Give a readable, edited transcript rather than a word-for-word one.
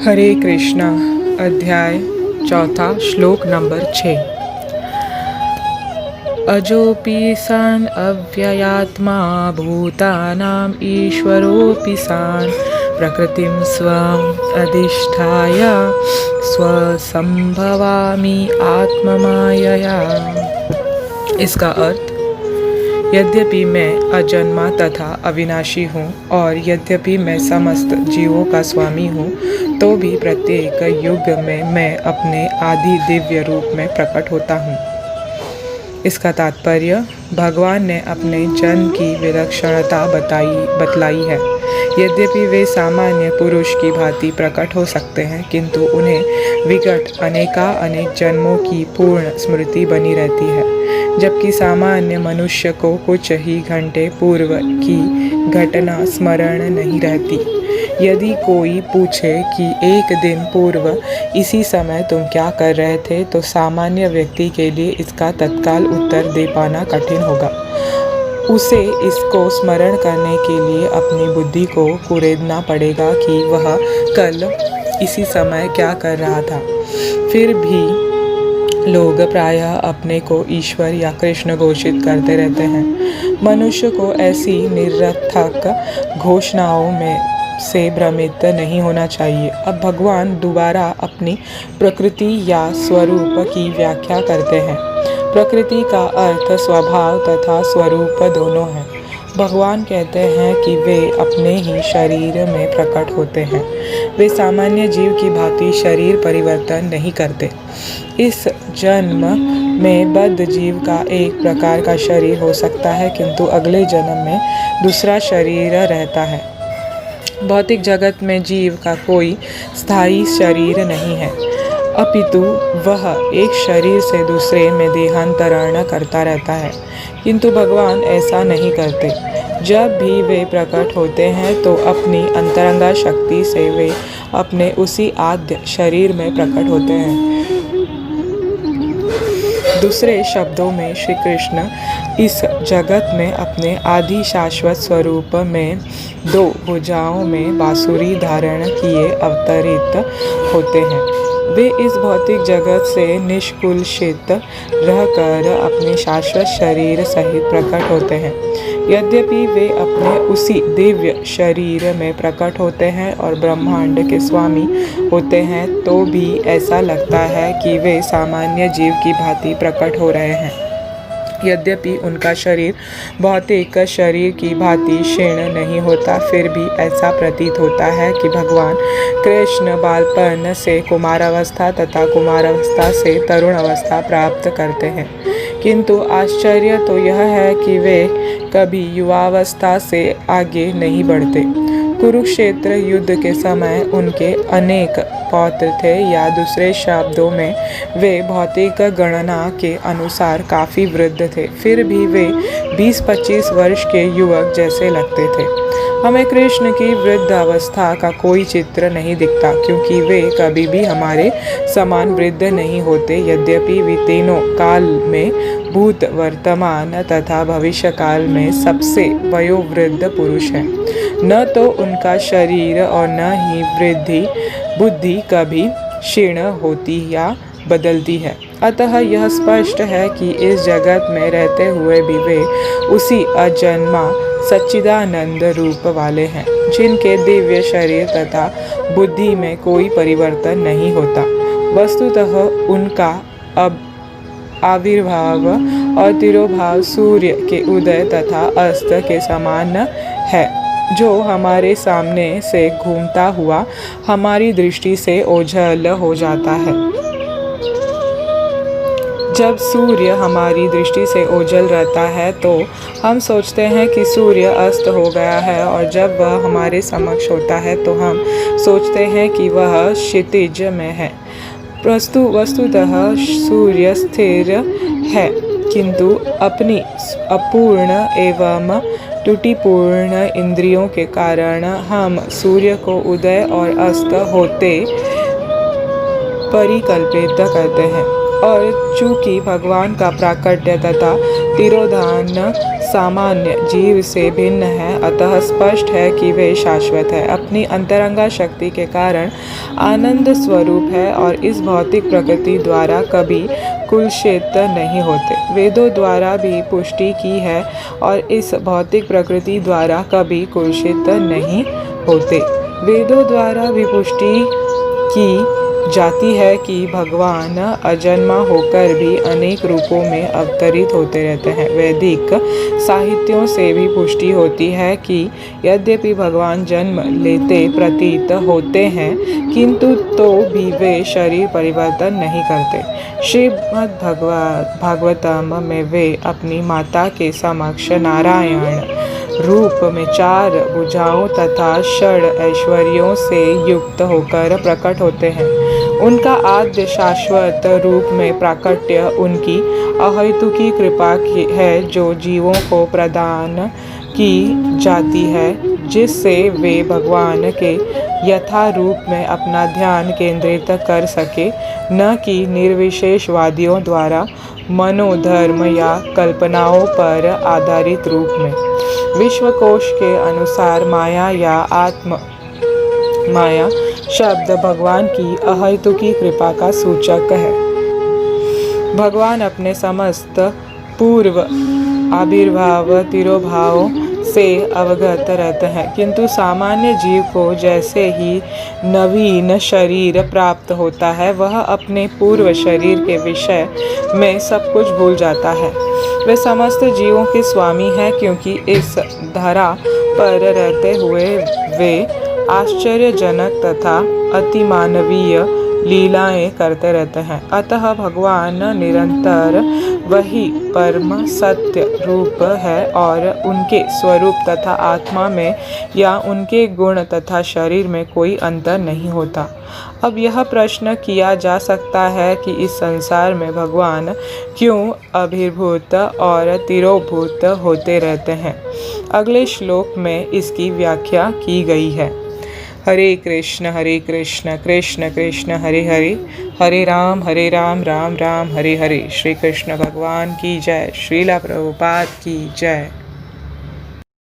हरे कृष्णा। अध्याय चौथा, श्लोक नंबर 6। अजोपि सान अव्ययात्मा भूतानाम ईश्वरोऽपि सान प्रकृतिं स्वम् अधिष्ठाय स्वसंभवामि आत्ममायया। इसका अर्थ, यद्यपि मैं अजन्मा तथा अविनाशी हूँ और यद्यपि मैं समस्त जीवों का स्वामी हूँ, तो भी प्रत्येक युग में मैं अपने आदि दिव्य रूप में प्रकट होता हूँ। इसका तात्पर्य, भगवान ने अपने जन्म की विलक्षणता बतलाई है। यद्यपि वे सामान्य पुरुष की भांति प्रकट हो सकते हैं, किंतु उन्हें विगत अनेक जन्मों की पूर्ण स्मृति बनी रहती है, जबकि सामान्य मनुष्य को कुछ ही घंटे पूर्व की घटना स्मरण नहीं रहती। यदि कोई पूछे कि एक दिन पूर्व इसी समय तुम क्या कर रहे थे, तो सामान्य व्यक्ति के लिए इसका तत्काल उत्तर दे पाना कठिन होगा। उसे इसको स्मरण करने के लिए अपनी बुद्धि को कुरेदना पड़ेगा कि वह कल इसी समय क्या कर रहा था। फिर भी लोग प्रायः अपने को ईश्वर या कृष्ण घोषित करते रहते हैं। मनुष्य को ऐसी निरर्थक घोषणाओं में से भ्रमित नहीं होना चाहिए। अब भगवान दोबारा अपनी प्रकृति या स्वरूप की व्याख्या करते हैं। प्रकृति का अर्थ स्वभाव तथा स्वरूप दोनों है। भगवान कहते हैं कि वे अपने ही शरीर में प्रकट होते हैं। वे सामान्य जीव की भांति शरीर परिवर्तन नहीं करते। इस जन्म में बद्ध जीव का एक प्रकार का शरीर हो सकता है, किंतु अगले जन्म में दूसरा शरीर रहता है। भौतिक जगत में जीव का कोई स्थायी शरीर नहीं है, अपितु वह एक शरीर से दूसरे में देहांतरण करता रहता है। किंतु भगवान ऐसा नहीं करते। जब भी वे प्रकट होते हैं तो अपनी अंतरंगा शक्ति से वे अपने उसी आद्य शरीर में प्रकट होते हैं। दूसरे शब्दों में श्री कृष्ण इस जगत में अपने आदि शाश्वत स्वरूप में दो भुजाओं में बांसुरी धारण किए अवतरित होते हैं। वे इस भौतिक जगत से निष्कुलशित रहकर अपने शाश्वत शरीर सहित प्रकट होते हैं। यद्यपि वे अपने उसी दिव्य शरीर में प्रकट होते हैं और ब्रह्मांड के स्वामी होते हैं, तो भी ऐसा लगता है कि वे सामान्य जीव की भांति प्रकट हो रहे हैं। यद्यपि उनका शरीर भौतिक शरीर की भांति क्षीण नहीं होता, फिर भी ऐसा प्रतीत होता है कि भगवान कृष्ण बालपन से कुमारावस्था तथा कुमारावस्था से तरुण अवस्था प्राप्त करते हैं। किंतु आश्चर्य तो यह है कि वे कभी युवावस्था से आगे नहीं बढ़ते। कुरुक्षेत्र युद्ध के समय उनके अनेक पौत्र थे, या दूसरे शब्दों में वे भौतिक गणना के अनुसार काफ़ी वृद्ध थे। फिर भी वे 20-25 वर्ष के युवक जैसे लगते थे। हमें कृष्ण की वृद्ध अवस्था का कोई चित्र नहीं दिखता, क्योंकि वे कभी भी हमारे समान वृद्ध नहीं होते। यद्यपि वे तीनों काल में, भूत, वर्तमान तथा भविष्य काल में सबसे वयोवृद्ध पुरुष हैं। न तो उनका शरीर और न ही बुद्धि कभी क्षीण होती या बदलती है। अतः यह स्पष्ट है कि इस जगत में रहते हुए भी वे उसी अजन्मा सच्चिदानंद रूप वाले हैं, जिनके दिव्य शरीर तथा बुद्धि में कोई परिवर्तन नहीं होता। वस्तुतः उनका आविर्भाव और तिरोभाव सूर्य के उदय तथा अस्त के समान है, जो हमारे सामने से घूमता हुआ हमारी दृष्टि से ओझल हो जाता है। जब सूर्य हमारी दृष्टि से ओझल रहता है तो हम सोचते हैं कि सूर्य अस्त हो गया है, और जब वह हमारे समक्ष होता है तो हम सोचते हैं कि वह क्षितिज में है। वस्तुतः सूर्य स्थिर है, किंतु अपनी अपूर्ण एवं त्रुटिपूर्ण इंद्रियों के कारण हम सूर्य को उदय और अस्त होते परिकल्पित करते हैं। और चूंकि भगवान का प्राकट्य तथा तिरोधान सामान्य जीव से भिन्न है, अतः स्पष्ट है कि वे शाश्वत है, अपनी अंतरंगा शक्ति के कारण आनंद स्वरूप है और इस भौतिक प्रकृति द्वारा कभी कुलषित नहीं होते। वेदों द्वारा भी पुष्टि की है और इस भौतिक प्रकृति द्वारा कभी कुलषित नहीं होते। वेदों द्वारा भी पुष्टि की जाती है कि भगवान अजन्मा होकर भी अनेक रूपों में अवतरित होते रहते हैं। वैदिक साहित्यों से भी पुष्टि होती है कि यद्यपि भगवान जन्म लेते प्रतीत होते हैं, किंतु तो भी वे शरीर परिवर्तन नहीं करते। श्रीमद् भागवतम में वे अपनी माता के समक्ष नारायण रूप में 4 भुजाओं तथा षड ऐश्वर्यों से युक्त होकर प्रकट होते हैं। उनका आद्य शाश्वत रूप में प्राकट्य उनकी अहेतुकी कृपा है, जो जीवों को प्रदान की जाती है, जिससे वे भगवान के यथा रूप में अपना ध्यान केंद्रित कर सके, न कि निर्विशेषवादियों द्वारा मनोधर्म या कल्पनाओं पर आधारित रूप में। विश्वकोश के अनुसार माया या आत्म माया शब्द भगवान की अहेतुकी कृपा का सूचक है। भगवान अपने समस्त पूर्व आविर्भाव तिरोभावों से अवगत रहते हैं, किंतु सामान्य जीव को जैसे ही नवीन शरीर प्राप्त होता है, वह अपने पूर्व शरीर के विषय में सब कुछ भूल जाता है। वे समस्त जीवों के स्वामी हैं, क्योंकि इस धरा पर रहते हुए वे आश्चर्यजनक तथा अतिमानवीय लीलाएं करते रहते हैं। अतः भगवान निरंतर वही परम सत्य रूप है और उनके स्वरूप तथा आत्मा में या उनके गुण तथा शरीर में कोई अंतर नहीं होता। अब यह प्रश्न किया जा सकता है कि इस संसार में भगवान क्यों अभिभूत और तिरोभूत होते रहते हैं। अगले श्लोक में इसकी व्याख्या की गई है। हरे कृष्ण कृष्ण कृष्ण हरे हरे, हरे राम राम राम हरे हरे। श्री कृष्ण भगवान की जय। श्रीला प्रभुपाद की जय।